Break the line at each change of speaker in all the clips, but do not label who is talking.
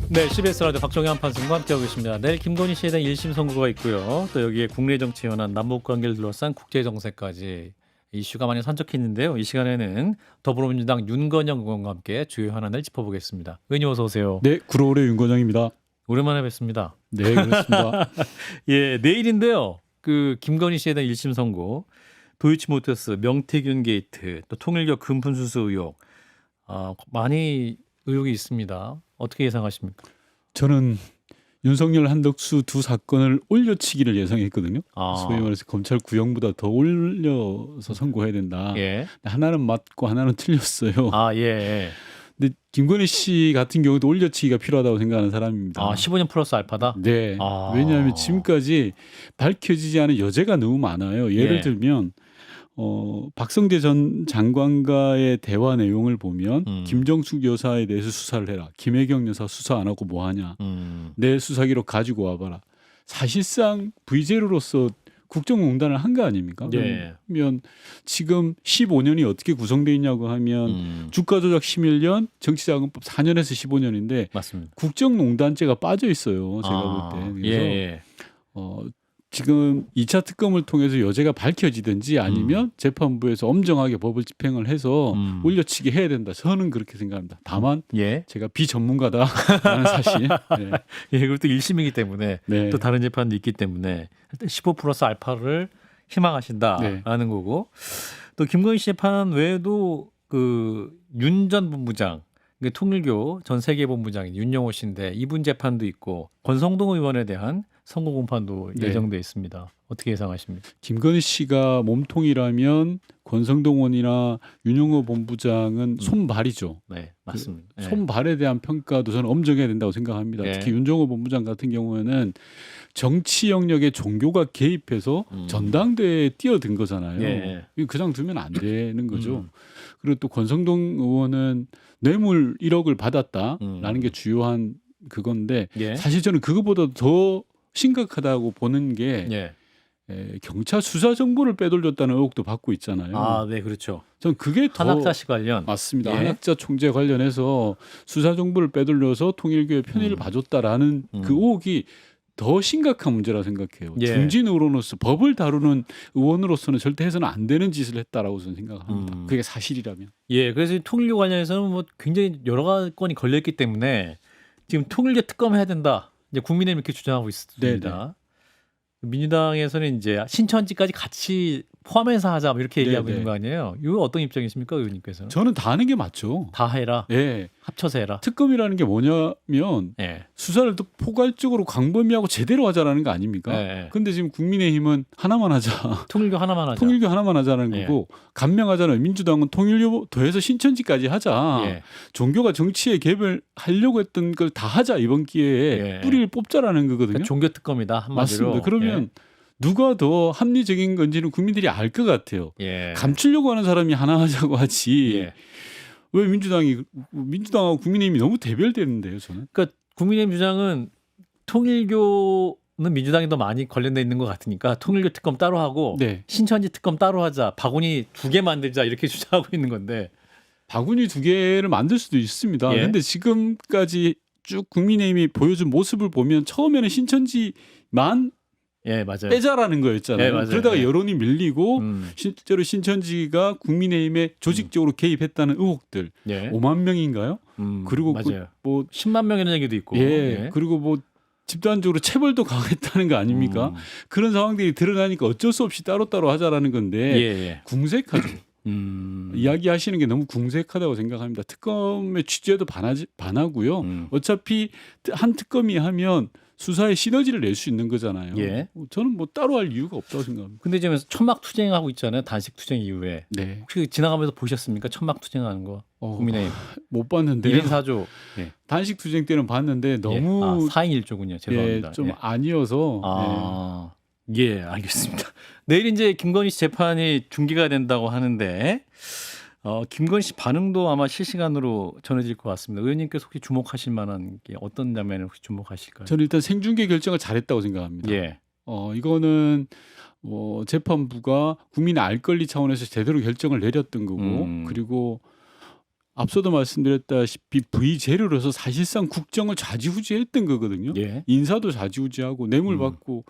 네, CBS 라디오 박정희 판승과 함께하고 있습니다. 내일 김건희 씨에 대한 1심 선고가 있고요. 또 여기에 국내 정치 현안, 남북 관계를 둘러싼 국제 정세까지 이슈가 많이 산적해 있는데요. 이 시간에는 더불어민주당 윤건영 의원과 함께 주요 현안을 짚어보겠습니다. 의원님 어서 오세요.
네, 구로울의 윤건영입니다.
오랜만에 뵙습니다.
네, 그렇습니다.
예, 내일인데요. 그 김건희 씨에 대한 1심 선고, 도이치모터스, 명태균 게이트, 또 통일교 금품수수 의혹, 많이 의혹이 있습니다. 어떻게 예상하십니까?
저는 윤석열, 한덕수 두 사건을 올려치기를 예상했거든요. 소위 말해서 검찰 구형보다 더 올려서 선고해야 된다.
예.
하나는 맞고 하나는 틀렸어요.
예.
근데 김건희 씨 같은 경우도 올려치기가 필요하다고 생각하는 사람입니다.
15년 플러스 알파다?
네. 왜냐하면 지금까지 밝혀지지 않은 여죄가 너무 많아요. 예를 들면 박성재 전 장관과의 대화 내용을 보면 김정숙 여사에 대해서 수사를 해라. 김혜경 여사 수사 안 하고 뭐 하냐. 내 수사기록 가지고 와봐라. 사실상 V제로로서 국정농단을 한 거 아닙니까?
예.
그러면 지금 15년이 어떻게 구성되어 있냐고 하면 주가조작 11년, 정치자금법 4년에서 15년인데
맞습니다.
국정농단죄가 빠져 있어요. 제가 볼 때. 그래서 지금 2차 특검을 통해서 여죄가 밝혀지든지 아니면 재판부에서 엄정하게 법을 집행을 해서 올려치기 해야 된다. 저는 그렇게 생각합니다. 다만 제가 비전문가다라는 사실. 네.
그리고 또 1심이기 때문에 또 다른 재판도 있기 때문에 15 플러스 알파를 희망하신다라는 거고, 또 김건희 씨 재판 외에도 그 윤 전 본부장, 통일교 전 세계본부장인 윤영호 씨인데 이분 재판도 있고 권성동 의원에 대한 선고 공판도 예정돼 있습니다. 어떻게 예상하십니까?
김건희 씨가 몸통이라면 권성동 의원이나 윤영호 본부장은 손발이죠.
네, 맞습니다.
그 손발에 대한 평가도 저는 엄정해야 된다고 생각합니다. 특히 윤영호 본부장 같은 경우에는 정치 영역에 종교가 개입해서 전당대회에 뛰어든 거잖아요. 그냥 두면 안 되는 거죠. 그리고 또 권성동 의원은 뇌물 1억을 받았다라는 게 주요한 그건데 사실 저는 그거보다 더 심각하다고 보는 게 경찰 수사 정보를 빼돌렸다는 의혹도 받고 있잖아요.
네, 그렇죠.
전 그게 더
한학자 씨 관련
맞습니다. 한학자 총재 관련해서 수사 정보를 빼돌려서 통일교의 편의를 봐줬다라는 그 의혹이 더 심각한 문제라 생각해요. 중진 의원으로서 법을 다루는 의원으로서는 절대 해서는 안 되는 짓을 했다라고 저는 생각합니다. 그게 사실이라면.
그래서 통일교 관련해서는 뭐 굉장히 여러 건이 걸려있기 때문에 지금 통일교 특검해야 된다. 이제 국민의힘 이렇게 주장하고 있습니다. 민주당에서는 이제 신천지까지 같이 포함해서 하자 이렇게 얘기하고 있는 거 아니에요? 이거 어떤 입장이십니까, 의원님께서는?
저는 다 하는 게 맞죠.
다 해라. 합쳐서 해라.
특검이라는 게 뭐냐면 수사를 또 포괄적으로 광범위하고 제대로 하자라는 거 아닙니까? 근데 지금 국민의힘은 하나만 하자.
통일교 하나만 하자.
통일교 하나만 하자는 거고 감명하자는 민주당은 통일교 더해서 신천지까지 하자. 종교가 정치에 개입하려고 했던 걸 다 하자 이번 기회에 뿌리를 뽑자라는 거거든요.
그러니까 종교 특검이다 한마디로.
맞습니다. 그러면 누가 더 합리적인 건지는 국민들이 알 것 같아요. 감추려고 하는 사람이 하나 하자고 하지. 왜 민주당하고 국민의힘이 너무 대별되는데요, 저는.
그러니까 국민의힘 주장은 통일교는 민주당이 더 많이 관련돼 있는 것 같으니까 통일교 특검 따로 하고 신천지 특검 따로 하자. 바구니 2개 만들자 이렇게 주장하고 있는 건데.
바구니 2개를 만들 수도 있습니다. 그런데 지금까지 쭉 국민의힘이 보여준 모습을 보면 처음에는 신천지만
맞아요.
빼자라는 거였잖아요.
맞아요.
그러다가 여론이 밀리고 실제로 신천지가 국민의힘에 조직적으로 개입했다는 의혹들 5만 명인가요? 그리고
맞아요.
뭐
10만 명이라는 얘기도 있고.
그리고 뭐 집단적으로 체벌도 강했다는 거 아닙니까? 그런 상황들이 드러나니까 어쩔 수 없이 따로따로 하자라는 건데 궁색하죠. 이야기하시는 게 너무 궁색하다고 생각합니다. 특검의 취지에도 반하고요. 어차피 한 특검이 하면 수사에 시너지를 낼 수 있는 거잖아요. 저는 뭐 따로 할 이유가 없다고 생각합니다.
근데 지금 천막 투쟁하고 있잖아요. 단식 투쟁 이후에. 혹시 지나가면서 보셨습니까? 천막 투쟁하는 거. 국민의힘.
못 봤는데요.
1인 4조.
단식 투쟁 때는 봤는데 너무
4인 1조군요. 죄송합니다.
좀 아니어서.
알겠습니다. 내일 이제 김건희 씨 재판이 중계가 된다고 하는데 김건희 씨 반응도 아마 실시간으로 전해질 것 같습니다. 의원님께서 혹시 주목하실 만한 게 어떤 장면을 혹시 주목하실까요?
저는 일단 생중계 결정을 잘했다고 생각합니다. 이거는 재판부가 국민의 알 권리 차원에서 제대로 결정을 내렸던 거고 그리고 앞서도 말씀드렸다시피 V재료로서 사실상 국정을 좌지우지했던 거거든요.
예.
인사도 좌지우지하고 뇌물 받고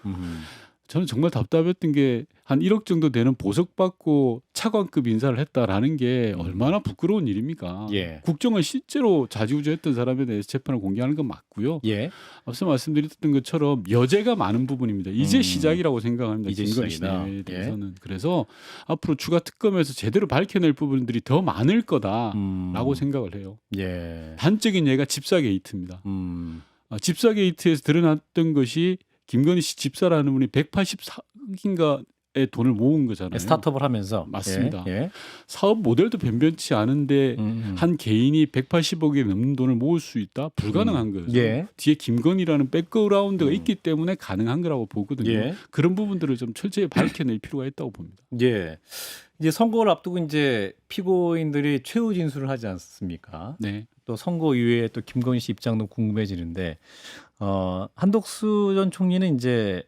저는 정말 답답했던 게 한 1억 정도 되는 보석받고 차관급 인사를 했다라는 게 얼마나 부끄러운 일입니까?
예.
국정을 실제로 좌지우지했던 사람에 대해서 재판을 공개하는 건 맞고요.
예.
앞서 말씀드렸던 것처럼 여죄가 많은 부분입니다. 이제 시작이라고 생각합니다.
이제
김건희
시작이다.
씨에 대해서는. 그래서 앞으로 추가 특검에서 제대로 밝혀낼 부분들이 더 많을 거다라고 생각을 해요.
예.
단적인 예가 집사 게이트입니다. 집사 게이트에서 드러났던 것이 김건희 씨 집사라는 분이 184억인가의 돈을 모은 거잖아요.
스타트업을 하면서.
맞습니다.
예.
사업 모델도 변변치 않은데 한 개인이 180억에 넘는 돈을 모을 수 있다? 불가능한 거예요.
예.
뒤에 김건희라는 백그라운드가 있기 때문에 가능한 거라고 보거든요.
예.
그런 부분들을 좀 철저히 밝혀낼 필요가 있다고 봅니다.
예. 이제 선거를 앞두고 이제 피고인들이 최후 진술을 하지 않습니까?
네.
또 선거 이후에 또 김건희 씨 입장도 궁금해지는데 한덕수 전 총리는 이제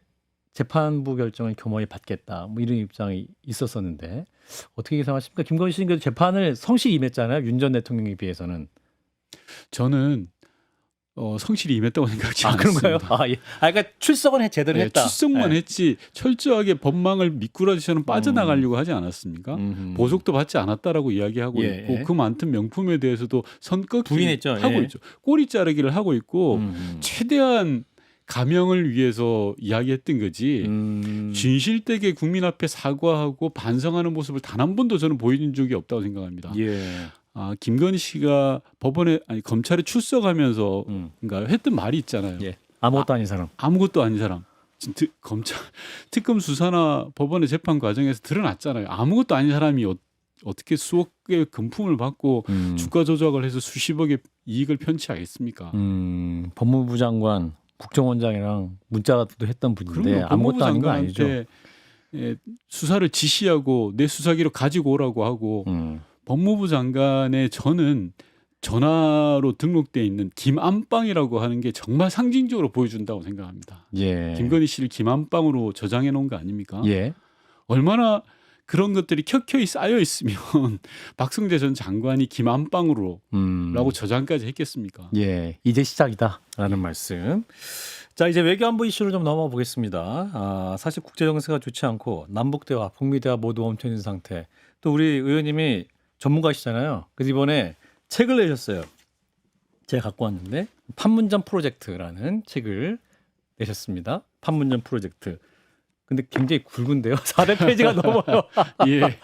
재판부 결정을 겸허히 받겠다 뭐 이런 입장이 있었었는데 어떻게 예상하십니까? 김건희 씨는 그래도 재판을 성실히 임했잖아요. 윤 전 대통령에 비해서는.
저는 성실히 임했다고 생각하지 않습니다.
그런가요? 예. 그러니까 출석은 제대로 했다.
출석만 했지 철저하게 법망을 미꾸라지처럼 빠져나가려고 하지 않았습니까? 보석도 받지 않았다라고 이야기하고 있고 그 많던 명품에 대해서도 선긋기
부인했죠.
하고 있죠. 꼬리 자르기를 하고 있고 최대한 가명을 위해서 이야기했던 거지 진실되게 국민 앞에 사과하고 반성하는 모습을 단 한 번도 저는 보여준 적이 없다고 생각합니다.
예.
김건희 씨가 법원에 검찰에 출석하면서 그러니까 했던 말이 있잖아요.
예. 아무것도 아닌 사람.
아무것도 아닌 사람. 검찰 특검 수사나 법원의 재판 과정에서 드러났잖아요. 아무것도 아닌 사람이 어떻게 수억 개의 금품을 받고 주가 조작을 해서 수십억의 이익을 편취하겠습니까?
법무부 장관, 국정원장이랑 문자도 했던 분인데 아무것도 아닌 건 아니죠.
수사를 지시하고 내 수사기로 가지고 오라고 하고 법무부 장관의 저는 전화로 등록되어 있는 김안방이라고 하는 게 정말 상징적으로 보여준다고 생각합니다.
예.
김건희 씨를 김안방으로 저장해 놓은 거 아닙니까?
예.
얼마나 그런 것들이 켜켜이 쌓여 있으면 박성재 전 장관이 김안방으로 라고 저장까지 했겠습니까?
예, 이제 시작이다라는 말씀. 자, 이제 외교안보 이슈로 좀 넘어가 보겠습니다. 사실 국제 정세가 좋지 않고 남북 대화, 북미 대화 모두 멈춰 있는 상태. 또 우리 의원님이 전문가시잖아요. 그래서 이번에 책을 내셨어요. 제가 갖고 왔는데 판문점 프로젝트라는 책을 내셨습니다. 판문점 프로젝트. 근데 굉장히 굵은데요. 400페이지가 넘어요.
예.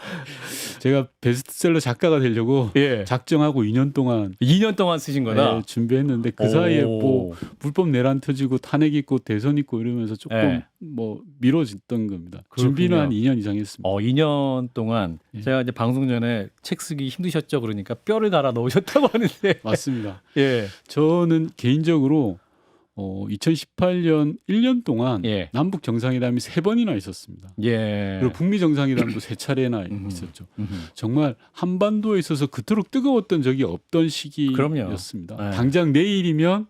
제가 베스트셀러 작가가 되려고
예.
작정하고 2년 동안
쓰신 거다.
예, 준비했는데 그 사이에 뭐 불법 내란 터지고 탄핵 있고 대선 있고 이러면서 조금 뭐 미뤄졌던 겁니다. 그렇군요. 준비는 한 2년 이상 했습니다.
2년 동안 제가 이제 방송 전에 책 쓰기 힘드셨죠. 그러니까 뼈를 갈아 넣으셨다고 하는데
맞습니다.
예.
저는 개인적으로 2018년 1년 동안 남북 정상회담이 3번이나 있었습니다.
예.
그리고 북미 정상회담도 3차례나 있었죠. 정말 한반도에 있어서 그토록 뜨거웠던 적이 없던 시기였습니다. 당장 내일이면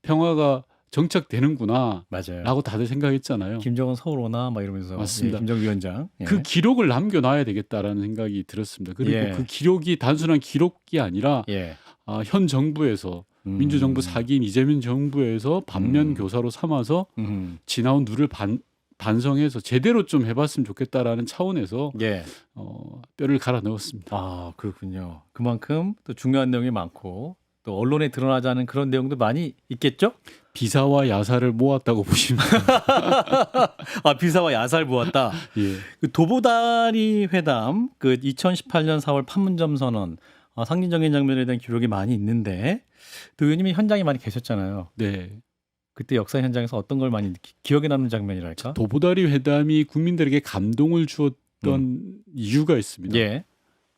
평화가 정착되는구나.
맞아요.
라고 다들 생각했잖아요.
김정은 서울 오나 막 이러면서.
맞습니다.
김정은 위원장.
그 기록을 남겨놔야 되겠다라는 생각이 들었습니다. 그리고 그 기록이 단순한 기록이 아니라 현 정부에서 민주정부 4기인 이재명 정부에서 반면 교사로 삼아서 지나온 누를 반성해서 제대로 좀 해봤으면 좋겠다라는 차원에서 뼈를 갈아 넣었습니다.
그렇군요. 그만큼 또 중요한 내용이 많고 또 언론에 드러나지 않은 그런 내용도 많이 있겠죠?
비사와 야사를 모았다고 보시면
비사와 야사를 모았다.
예.
그 도보다리 회담, 그 2018년 4월 판문점 선언, 상징적인 장면에 대한 기록이 많이 있는데 또 의원님이 현장에 많이 계셨잖아요.
네.
그때 역사 현장에서 어떤 걸 많이 기억에 남는 장면이랄까?
도보다리 회담이 국민들에게 감동을 주었던 이유가 있습니다.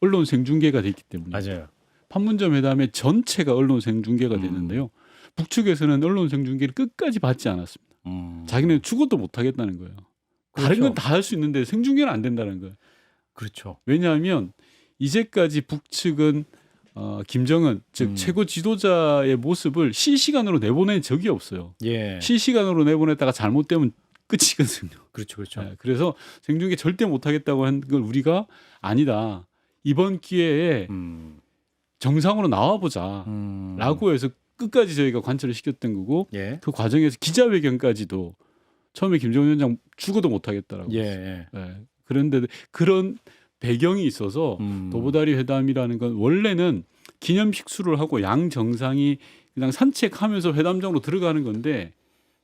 언론 생중계가 됐기 때문에.
맞아요.
판문점 회담의 전체가 언론 생중계가 됐는데요. 북측에서는 언론 생중계를 끝까지 받지 않았습니다. 자기는 죽어도 못하겠다는 거예요. 그렇죠. 다른 건 다 할 수 있는데 생중계는 안 된다는 거예요.
그렇죠.
왜냐하면 이제까지 북측은 김정은 즉 최고 지도자의 모습을 실시간으로 내보낸 적이 없어요. 실시간으로 내보냈다가 잘못되면 끝이거든요.
그렇죠.
그래서 생중계 절대 못하겠다고 한 걸 우리가 아니다. 이번 기회에 정상으로 나와보자라고 해서 끝까지 저희가 관철을 시켰던 거고
예.
그 과정에서 기자회견까지도 처음에 김정은 위원장 죽어도 못하겠다라고
예.
예. 그런데 그런 배경이 있어서 도보다리 회담이라는 건 원래는 기념식수를 하고 양 정상이 그냥 산책하면서 회담장으로 들어가는 건데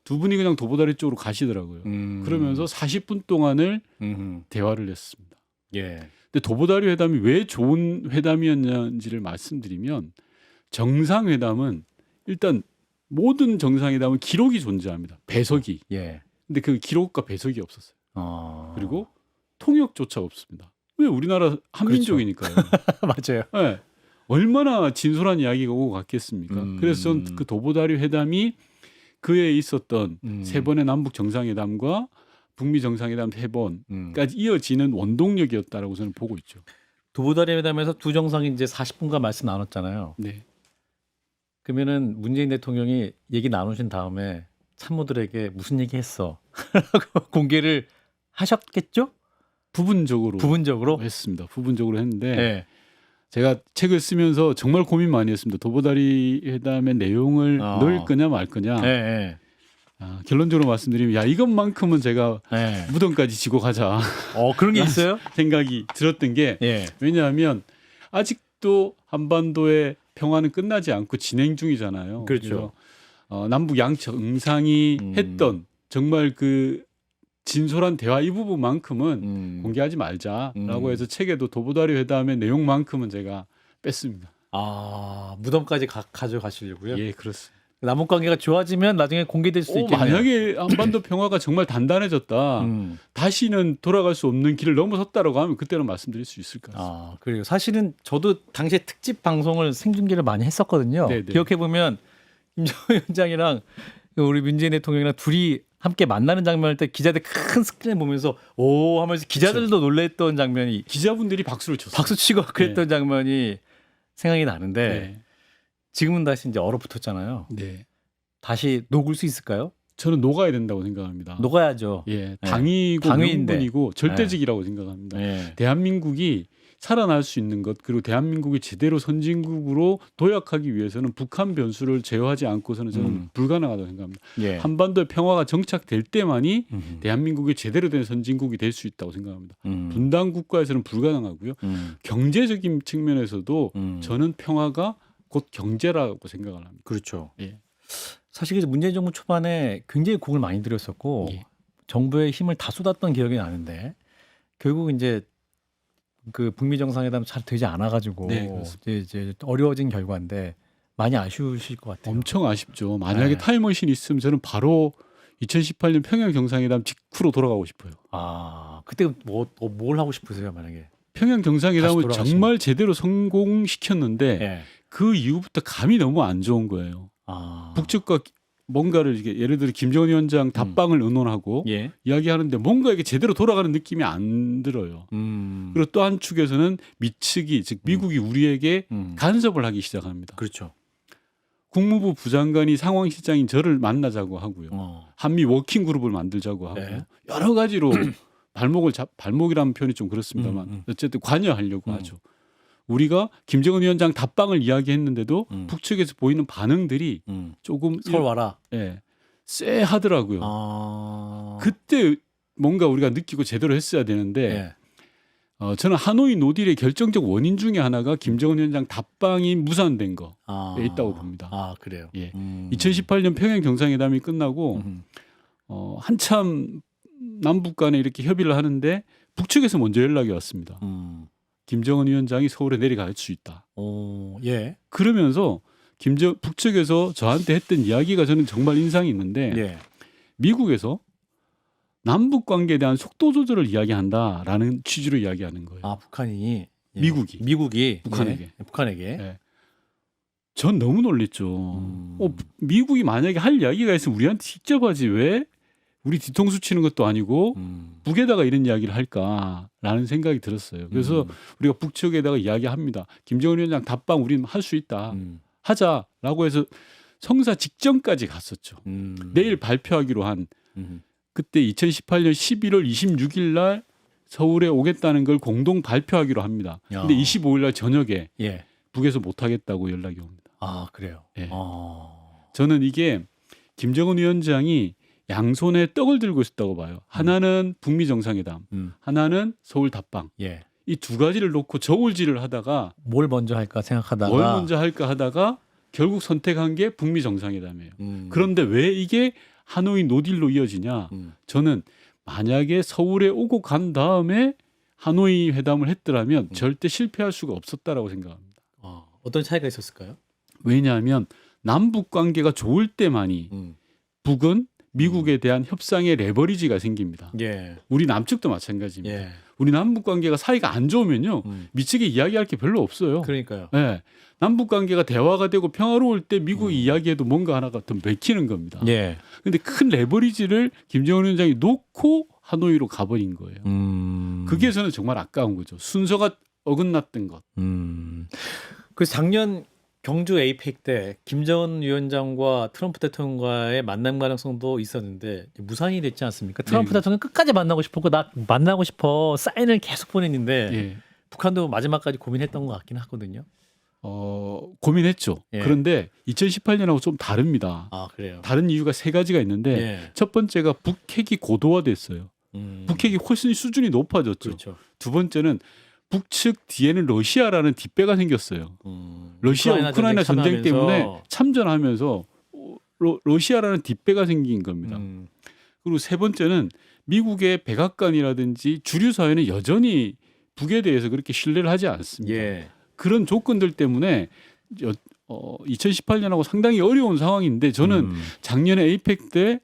두 분이 그냥 도보다리 쪽으로 가시더라고요. 그러면서 40분 동안을 대화를 했습니다.
예.
근데 도보다리 회담이 왜 좋은 회담이었는지를 말씀드리면 정상회담은 일단 모든 정상회담은 기록이 존재합니다. 배석이.
예.
근데 그 기록과 배석이 없었어요. 그리고 통역조차 없습니다. 왜 우리나라 한민족이니까요.
맞아요.
네. 얼마나 진솔한 이야기가 오고 갔겠습니까? 그래서 그 도보다리 회담이 그에 있었던 세 번의 남북 정상회담과 북미 정상회담 3번까지 이어지는 원동력이었다라고 저는 보고 있죠.
도보다리 회담에서 두 정상이 이제 40분간 말씀 나눴잖아요.
네.
그러면은 문재인 대통령이 얘기 나누신 다음에 참모들에게 무슨 얘기 했어? 라고 공개를 하셨겠죠? 부분적으로
했습니다. 부분적으로 했는데
네.
제가 책을 쓰면서 정말 고민 많이 했습니다. 도보다리 회담의 내용을 넣을 거냐 말 거냐.
네.
결론적으로 말씀드리면 야 이것만큼은 제가 무덤까지 지고 가자.
그런 게 있어요?
생각이 들었던 게 왜냐하면 아직도 한반도의 평화는 끝나지 않고 진행 중이잖아요.
그렇죠.
남북 양 정상이 했던 정말 그 진솔한 대화 이 부분만큼은 공개하지 말자라고 해서 책에도 도보다리 회담의 내용만큼은 제가 뺐습니다.
무덤까지 가져가시려고요?
예, 그렇습니다.
남북 관계가 좋아지면 나중에 공개될 수 있겠네요.
만약에 한반도 평화가 정말 단단해졌다, 다시는 돌아갈 수 없는 길을 넘어섰다라고 하면 그때는 말씀드릴 수 있을 것 같습니다.
그리고 사실은 저도 당시에 특집 방송을 생중계를 많이 했었거든요. 기억해 보면 김정은 위원장이랑 우리 문재인 대통령이랑 둘이 함께 만나는 장면을 때 기자들 큰 스크린 보면서 오 하면서 기자들도 놀랬던 장면이
기자분들이 박수를 쳤어요.
박수 치고 그랬던 장면이 생각이 나는데 지금은 다시 이제 얼어붙었잖아요. 다시 녹을 수 있을까요?
저는 녹아야 된다고 생각합니다.
녹아야죠.
당이고 명분이고 절대적이라고 생각합니다. 대한민국이 살아날 수 있는 것 그리고 대한민국이 제대로 선진국으로 도약하기 위해서는 북한 변수를 제어하지 않고서는 저는 불가능하다고 생각합니다. 한반도의 평화가 정착될 때만이 대한민국이 제대로 된 선진국이 될 수 있다고 생각합니다. 분단 국가에서는 불가능하고요. 경제적인 측면에서도 저는 평화가 곧 경제라고 생각을 합니다.
그렇죠. 사실 문재인 정부 초반에 굉장히 공을 많이 들였었고 정부의 힘을 다 쏟았던 기억이 나는데 결국 이제 그 북미 정상회담 잘 되지 않아가지고 이제 어려워진 결과인데 많이 아쉬우실 것 같아요.
엄청 아쉽죠. 만약에 타임머신이 있으면 저는 바로 2018년 평양 정상회담 직후로 돌아가고 싶어요.
그때 뭘 하고 싶으세요, 만약에?
평양 정상회담을 정말 제대로 성공시켰는데 그 이후부터 감이 너무 안 좋은 거예요. 북측과 뭔가를 이렇게 예를 들어 김정은 위원장 답방을 의논하고 이야기하는데 뭔가 이게 제대로 돌아가는 느낌이 안 들어요. 그리고 또 한 축에서는 미측이 즉 미국이 우리에게 간섭을 하기 시작합니다.
그렇죠.
국무부 부장관이 상황실장인 저를 만나자고 하고요. 한미 워킹 그룹을 만들자고 하고 여러 가지로 발목이라는 표현이 좀 그렇습니다만 어쨌든 관여하려고 하죠. 우리가 김정은 위원장 답방을 이야기했는데도 북측에서 보이는 반응들이 조금
서울 와라.
쎄하더라고요. 그때 뭔가 우리가 느끼고 제대로 했어야 되는데 저는 하노이 노딜의 결정적 원인 중에 하나가 김정은 위원장 답방이 무산된 거에 있다고 봅니다.
그래요.
2018년 평양 정상회담이 끝나고 한참 남북 간에 이렇게 협의를 하는데 북측에서 먼저 연락이 왔습니다. 김정은 위원장이 서울에 내려갈 수 있다. 그러면서 북측에서 저한테 했던 이야기가 저는 정말 인상이 있는데 미국에서 남북 관계에 대한 속도 조절을 이야기한다라는 취지로 이야기하는 거예요.
북한이
미국이
북한에게.
전 너무 놀랬죠. 미국이 만약에 할 이야기가 있으면 우리한테 직접 하지 왜 우리 뒤통수 치는 것도 아니고 북에다가 이런 이야기를 할까라는 생각이 들었어요. 그래서 우리가 북측에다가 이야기합니다. 김정은 위원장 답방 우리는 할 수 있다. 하자라고 해서 성사 직전까지 갔었죠. 내일 발표하기로 한 그때 2018년 11월 26일 날 서울에 오겠다는 걸 공동 발표하기로 합니다. 근데 25일 날 저녁에 북에서 못하겠다고 연락이 옵니다.
아 그래요.
예. 저는 이게 김정은 위원장이 양손에 떡을 들고 있었다고 봐요. 하나는 북미 정상회담, 하나는 서울 답방.
예.
이 두 가지를 놓고 저울질을 하다가
뭘 먼저 할까 생각하다가
결국 선택한 게 북미 정상회담이에요. 그런데 왜 이게 하노이 노딜로 이어지냐? 저는 만약에 서울에 오고 간 다음에 하노이 회담을 했더라면 절대 실패할 수가 없었다라고 생각합니다.
어떤 차이가 있었을까요?
왜냐하면 남북 관계가 좋을 때만이 북은 미국에 대한 협상의 레버리지가 생깁니다.
예.
우리 남측도 마찬가지입니다.
예.
우리 남북 관계가 사이가 안 좋으면요 미치게 이야기할 게 별로 없어요.
그러니까요.
네. 남북 관계가 대화가 되고 평화로울 때 미국이 이야기해도 뭔가 하나가 더 맥히는 겁니다.
예.
근데 큰 레버리지를 김정은 위원장이 놓고 하노이로 가버린 거예요. 그게 저는 정말 아까운 거죠. 순서가 어긋났던 것.
그래서 작년 경주 에이펙 때 김정은 위원장과 트럼프 대통령과의 만남 가능성도 있었는데 무산이 됐지 않습니까? 트럼프
네.
대통령 끝까지 만나고 싶었고 나 만나고 싶어 사인을 계속 보냈는데
예.
북한도 마지막까지 고민했던 것 같긴 하거든요.
고민했죠.
예.
그런데 2018년하고 좀 다릅니다.
아 그래요.
다른 이유가 세 가지가 있는데
예.
첫 번째가 북핵이 고도화됐어요. 북핵이 훨씬 수준이 높아졌죠.
그렇죠.
두 번째는 북측 뒤에는 러시아라는 뒷배가 생겼어요. 러시아 우크라이나 전쟁 때문에 참전하면서 러시아라는 뒷배가 생긴 겁니다. 그리고 세 번째는 미국의 백악관이라든지 주류 사회는 여전히 북에 대해서 그렇게 신뢰를 하지 않습니다.
예.
그런 조건들 때문에 2018년하고 상당히 어려운 상황인데 저는 작년에 에이펙 때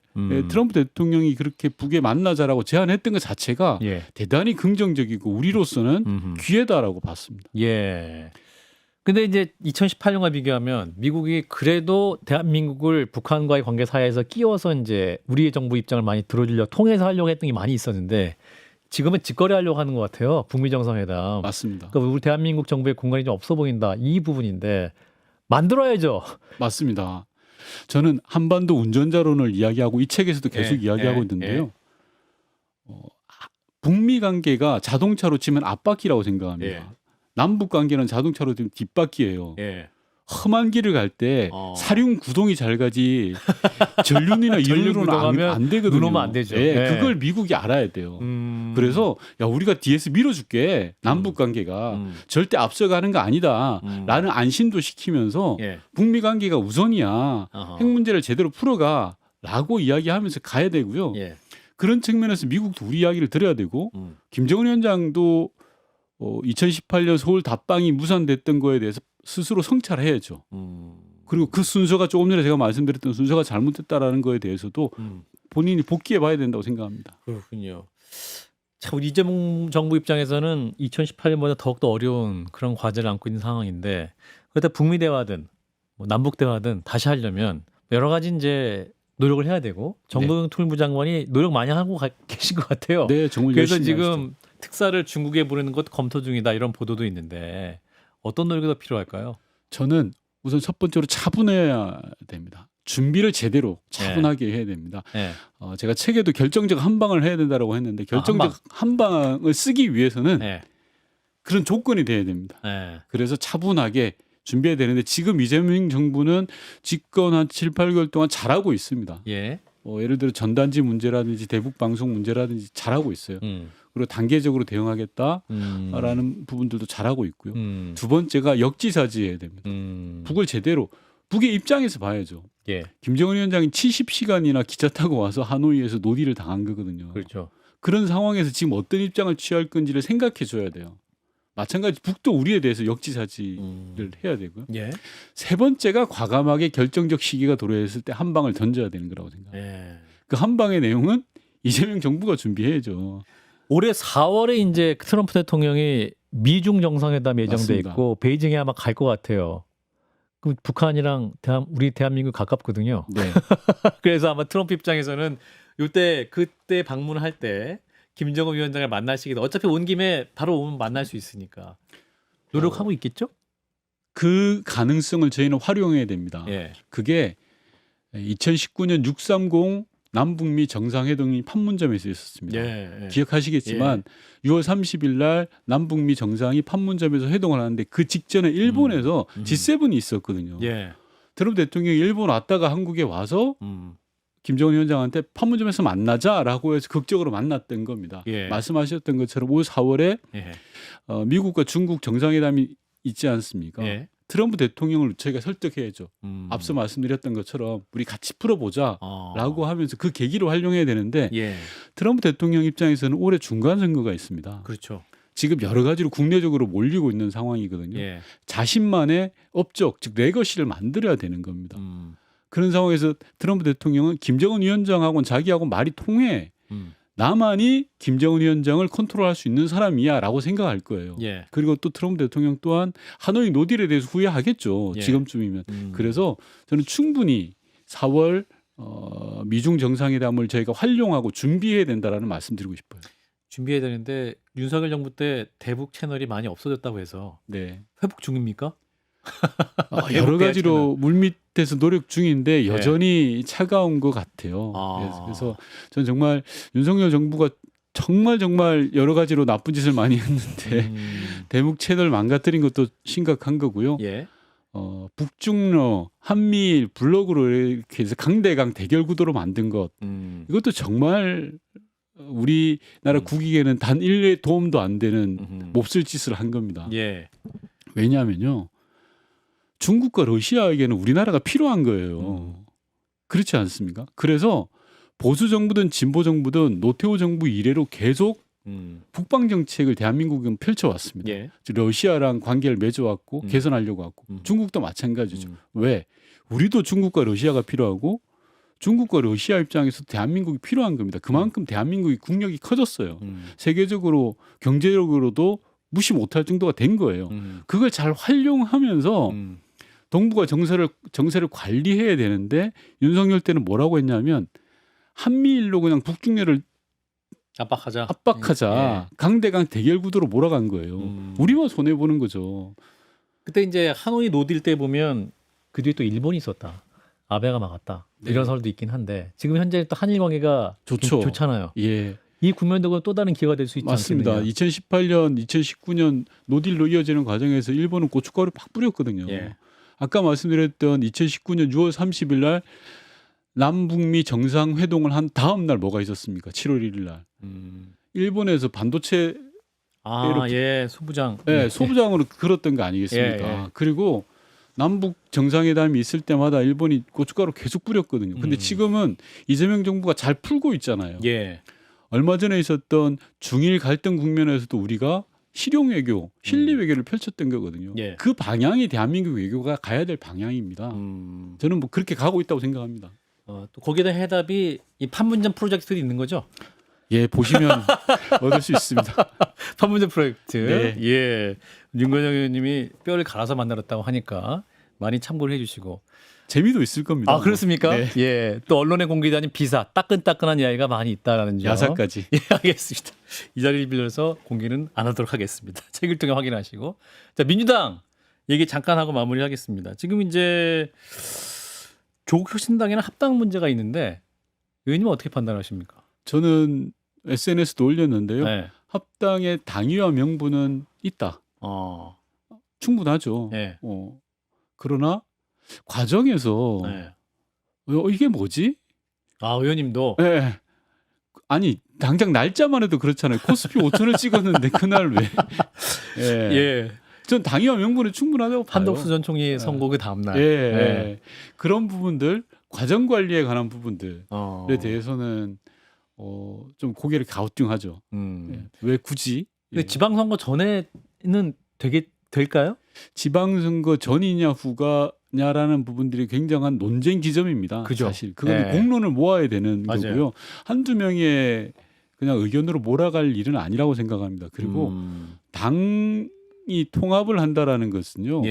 트럼프 대통령이 그렇게 북에 만나자라고 제안했던 것 자체가
예.
대단히 긍정적이고 우리로서는 기회다라고 봤습니다.
예. 근데 이제 2018년과 비교하면 미국이 그래도 대한민국을 북한과의 관계 사이에서 끼워서 이제 우리의 정부 입장을 많이 들어주려고 통해서 하려고 했던 게 많이 있었는데 지금은 직거래 하려고 하는 것 같아요. 북미 정상회담.
맞습니다.
그러니까 우리 대한민국 정부의 공간이 좀 없어 보인다. 이 부분인데 만들어야죠.
맞습니다. 저는 한반도 운전자론을 이야기하고 이 책에서도 계속 이야기하고 있는데요. 북미 관계가 자동차로 치면 앞바퀴라고 생각합니다.
예.
남북 관계는 자동차로 치면 뒷바퀴예요.
예.
험한 길을 갈 때 사륜 구동이 잘 가지 전륜이나 이륜으로는 안 되거든요.
눈 오면 안 되죠.
예,
예.
그걸 미국이 알아야 돼요. 그래서 야 우리가 뒤에서 밀어줄게. 남북 관계가 절대 앞서가는 거 아니다라는 안심도 시키면서
예.
북미 관계가 우선이야.
어허.
핵 문제를 제대로 풀어가라고 이야기하면서 가야 되고요.
예.
그런 측면에서 미국도 우리 이야기를 들어야 되고 김정은 위원장도 2018년 서울 답방이 무산됐던 거에 대해서 스스로 성찰해야죠. 그리고 그 순서가 조금 전에 제가 말씀드렸던 순서가 잘못됐다라는 거에 대해서도 본인이 복귀해 봐야 된다고 생각합니다.
그렇군요. 참 우리 이재명 정부 입장에서는 2018년보다 더욱더 어려운 그런 과제를 안고 있는 상황인데 그렇다 북미 대화든 뭐 남북 대화든 다시 하려면 여러 가지 이제 노력을 해야 되고 정동영 통일부 장관이 노력 많이 하고 계신 것 같아요.
네, 정말
그래서
열심히
지금
하시죠.
특사를 중국에 보내는 것 검토 중이다 이런 보도도 있는데 어떤 노력이 더 필요할까요?
저는 우선 첫 번째로 차분해야 됩니다. 준비를 제대로 차분하게 해야 됩니다.
네.
제가 책에도 결정적 한방을 해야 된다고 했는데 결정적 한방을 쓰기 위해서는 그런 조건이 돼야 됩니다. 그래서 차분하게 준비해야 되는데 지금 이재명 정부는 집권 한 7, 8개월 동안 잘하고 있습니다. 예를 들어 전단지 문제라든지 대북 방송 문제라든지 잘하고 있어요. 그리고 단계적으로 대응하겠다라는 부분들도 잘하고 있고요. 두 번째가 역지사지해야 됩니다. 북을 제대로 북의 입장에서 봐야죠. 김정은 위원장이 70시간이나 기차 타고 와서 하노이에서 노딜을 당한 거거든요.
그렇죠.
그런 상황에서 지금 어떤 입장을 취할 건지를 생각해 줘야 돼요. 마찬가지 북도 우리에 대해서 역지사지를 해야 되고요. 세 번째가 과감하게 결정적 시기가 도래했을 때 한 방을 던져야 되는 거라고 생각합니다. 그 한 방의 내용은 이재명 정부가 준비해야죠.
올해 4월에 이제 트럼프 대통령이 미중 정상회담 예정돼
맞습니다.
있고 베이징에 아마 갈 것 같아요. 그럼 북한이랑 우리 대한민국 가깝거든요.
네.
그래서 아마 트럼프 입장에서는 그때 방문할 때 김정은 위원장을 만날 시기다. 어차피 온 김에 바로 오면 만날 수 있으니까 노력하고 있겠죠?
그 가능성을 저희는 활용해야 됩니다. 그게 2019년 630 남북미 정상회동이 판문점에서 있었습니다.
예, 예.
기억하시겠지만 6월 30일 날 남북미 정상이 판문점에서 회동을 하는데 그 직전에 일본에서 G7이 있었거든요.
예.
트럼프 대통령이 일본 왔다가 한국에 와서 김정은 위원장한테 판문점에서 만나자라고 해서 극적으로 만났던 겁니다.
예.
말씀하셨던 것처럼 올 4월에
예.
미국과 중국 정상회담이 있지 않습니까?
예.
트럼프 대통령을 저희가 설득해야죠. 앞서 말씀드렸던 것처럼 우리 같이 풀어보자라고 하면서 그 계기로 활용해야 되는데
예.
트럼프 대통령 입장에서는 올해 중간 선거가 있습니다.
그렇죠.
지금 여러 가지로 국내적으로 몰리고 있는 상황이거든요.
예.
자신만의 업적, 즉 레거시를 만들어야 되는 겁니다. 그런 상황에서 트럼프 대통령은 김정은 위원장하고는 자기하고 말이 통해. 나만이 김정은 위원장을 컨트롤할 수 있는 사람이야라고 생각할 거예요.
예.
그리고 또 트럼프 대통령 또한 하노이 노딜에 대해서 후회하겠죠.
예.
지금쯤이면. 그래서 저는 충분히 4월 미중 정상회담을 저희가 활용하고 준비해야 된다라는 말씀드리고 싶어요.
준비해야 되는데 윤석열 정부 때 대북 채널이 많이 없어졌다고 해서
네.
회복 중입니까?
여러 가지로 물밑에서 노력 중인데 여전히 차가운 것 같아요. 그래서 저는 정말 윤석열 정부가 정말 여러 가지로 나쁜 짓을 많이 했는데 대북 채널 망가뜨린 것도 심각한 거고요.
예.
북중러, 한미일 블록으로 이렇게 해서 강대강 대결 구도로 만든 것 이것도 정말 우리나라 국익에는 단 일의 도움도 안 되는 몹쓸 짓을 한 겁니다.
예.
왜냐하면요. 중국과 러시아에게는 우리나라가 필요한 거예요. 그렇지 않습니까? 그래서 보수 정부든 진보 정부든 노태우 정부 이래로 계속 북방 정책을 대한민국은 펼쳐왔습니다.
예.
러시아랑 관계를 맺어왔고 개선하려고 하고 중국도 마찬가지죠. 왜? 우리도 중국과 러시아가 필요하고 중국과 러시아 입장에서 대한민국이 필요한 겁니다. 그만큼 대한민국이 국력이 커졌어요. 세계적으로 경제적으로도 무시 못할 정도가 된 거예요. 그걸 잘 활용하면서 동북아 정세를 관리해야 되는데 윤석열 때는 뭐라고 했냐면 한미일로 그냥 북중러를 압박하자.
예.
강대강 대결 구도로 몰아간 거예요. 우리만 손해 보는 거죠.
그때 이제 하노이 노딜 때 보면 그 뒤에 또 일본이 있었다. 아베가 막았다. 이런 설도 있긴 한데 지금 현재 또 한일 관계가 좋잖아요.
예.
이 국면도 또 다른 기회가 될 수 있지
맞습니다.
않습니까?
2018년, 2019년 노딜로 이어지는 과정에서 일본은 고춧가루 팍 뿌렸거든요.
예.
아까 말씀드렸던 2019년 6월 30일 날 남북미 정상회동을 한 다음 날 뭐가 있었습니까? 7월 1일 날. 일본에서 반도체
소부장.
네, 소부장으로 걸었던 거 아니겠습니까?
예.
그리고 남북 정상회담이 있을 때마다 일본이 고춧가루 계속 뿌렸거든요. 근데 지금은 이재명 정부가 잘 풀고 있잖아요.
예.
얼마 전에 있었던 중일 갈등 국면에서도 우리가 실용 외교, 실리 외교를 펼쳤던 거거든요.
예.
그 방향이 대한민국 외교가 가야 될 방향입니다. 저는 뭐 그렇게 가고 있다고 생각합니다.
또 거기다 해답이 이 판문점 프로젝트도 있는 거죠?
예, 보시면 얻을 수 있습니다.
판문점 프로젝트.
네.
예. 윤건영 의원님이 뼈를 갈아서 만들었다고 하니까 많이 참고를 해주시고.
재미도 있을 겁니다.
아, 그렇습니까?
네.
예. 또 언론에 공개되는 비사, 따끈따끈한 이야기가 많이 있다라는 점.
야사까지.
예, 알겠습니다. 이 자리를 빌려서 공개는 안 하도록 하겠습니다. 책을 통해 확인하시고. 자, 민주당 얘기 잠깐 하고 마무리하겠습니다. 지금 이제 조국 혁신당에는 합당 문제가 있는데 의원님은 어떻게 판단하십니까?
저는 SNS도 올렸는데요.
네.
합당의 당위와 명분은 있다. 충분하죠.
네.
그러나 과정에서 이게 뭐지?
아, 의원님도.
네. 아니 당장 날짜만 해도 그렇잖아요. 코스피 5천을 찍었는데 그날 왜? 예. 전 당위와 명분은 충분하다고 봐요.
한덕수 전 총리 선거 그 다음 날.
예. 그런 부분들 과정 관리에 관한 부분들에 대해서는 좀 고개를 갸우뚱하죠. 왜 굳이?
근데 지방선거 전에는 될까요?
지방선거 전이냐 후가냐라는 부분들이 굉장한 논쟁 기점입니다.
그죠?
사실 그건 공론을 모아야 되는 거고요. 한두 명의 그냥 의견으로 몰아갈 일은 아니라고 생각합니다. 그리고 당이 통합을 한다라는 것은요.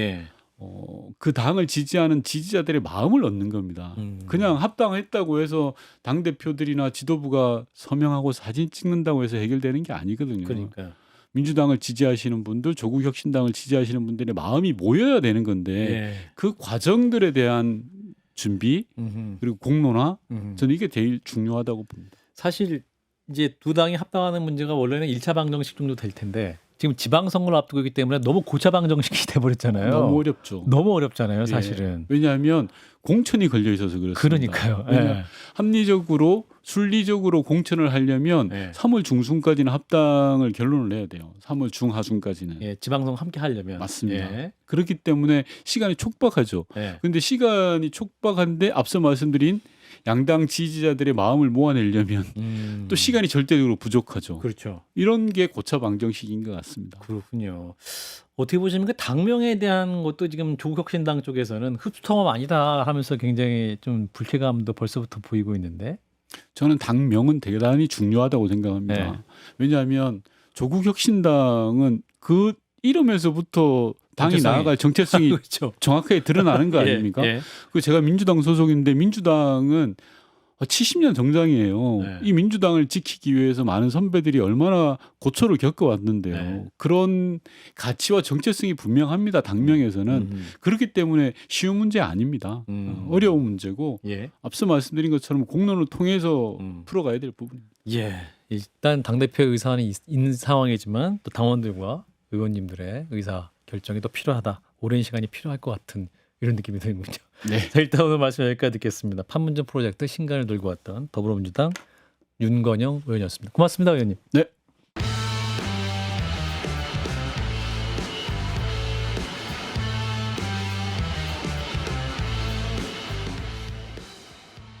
그 당을 지지하는 지지자들의 마음을 얻는 겁니다. 그냥 합당했다고 해서 당대표들이나 지도부가 서명하고 사진 찍는다고 해서 해결되는 게 아니거든요.
그러니까요.
민주당을 지지하시는 분들, 조국혁신당을 지지하시는 분들의 마음이 모여야 되는 건데 그 과정들에 대한 준비 그리고 공론화 저는 이게 제일 중요하다고 봅니다.
사실 이제 두 당이 합당하는 문제가 원래는 1차 방정식 정도 될 텐데 지금 지방선거를 앞두고 있기 때문에 너무 고차 방정식이 돼버렸잖아요.
너무 어렵죠.
너무 어렵잖아요, 사실은.
왜냐하면 공천이 걸려 있어서 그렇습니다.
그러니까요.
왜냐하면 합리적으로 순리적으로 공천을 하려면 3월 중순까지는 합당을 결론을 내야 돼요. 3월 중하순까지는.
예, 지방선거 함께 하려면.
맞습니다.
예.
그렇기 때문에 시간이 촉박하죠. 그런데 시간이 촉박한데 앞서 말씀드린 양당 지지자들의 마음을 모아내려면 또 시간이 절대적으로 부족하죠.
그렇죠.
이런 게 고차 방정식인 것 같습니다.
그렇군요. 어떻게 보시면 당명에 대한 것도 지금 조국혁신당 쪽에서는 흡수통합 아니다 하면서 굉장히 좀 불쾌감도 벌써부터 보이고 있는데
저는 당명은 대단히 중요하다고 생각합니다. 왜냐하면 조국혁신당은 그 이름에서부터 당이 나아갈 정체성이
그렇죠.
정확하게 드러나는 거 아닙니까? 그 제가 민주당 소속인데 민주당은 70년 정당이에요. 이 민주당을 지키기 위해서 많은 선배들이 얼마나 고초를 겪어왔는데요. 그런 가치와 정체성이 분명합니다. 당명에서는. 그렇기 때문에 쉬운 문제 아닙니다. 어려운 문제고 앞서 말씀드린 것처럼 공론을 통해서 풀어가야 될 부분입니다.
일단 당대표 의사는 있는 상황이지만 또 당원들과 의원님들의 의사 결정이 더 필요하다. 오랜 시간이 필요할 것 같은 이런 느낌이 드는군요. 자, 일단 오늘 말씀 여기까지 듣겠습니다. 판문점 프로젝트 신간을 들고 왔던 더불어민주당 윤건영 의원이었습니다. 고맙습니다, 의원님.
네.